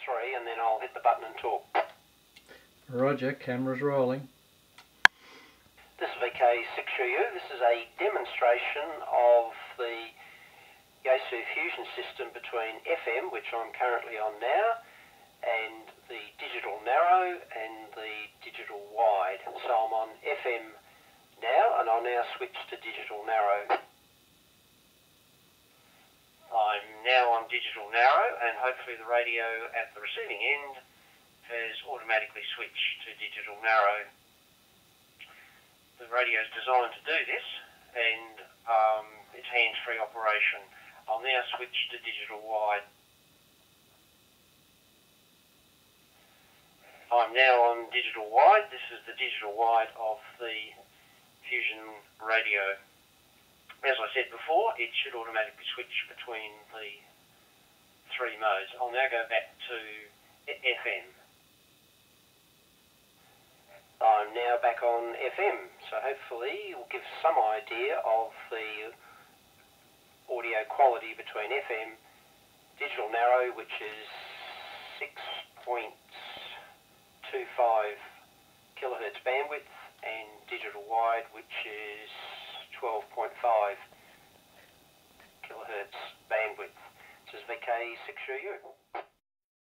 3 and then I'll hit the button and talk. Roger, camera's rolling. This is VK6U. This is a demonstration of the Yaesu Fusion system between FM, which I'm currently on now, and the digital narrow and the digital wide. So I'm on FM now, and I'll now switch to digital narrow. I'm now on digital narrow, and hopefully the radio at the receiving end has automatically switched to digital narrow. The radio is designed to do this, and it's hands-free operation. I'll now switch to digital wide. I'm now on digital wide. This is the digital wide of the Fusion radio. As I said before, it should automatically switch between the three modes. I'll now go back to FM. I'm now back on FM, so hopefully it will give some idea of the audio quality between FM, digital narrow, which is 6.25 kilohertz bandwidth, and digital wide, which is 12.5 kilohertz bandwidth. This is VK6U.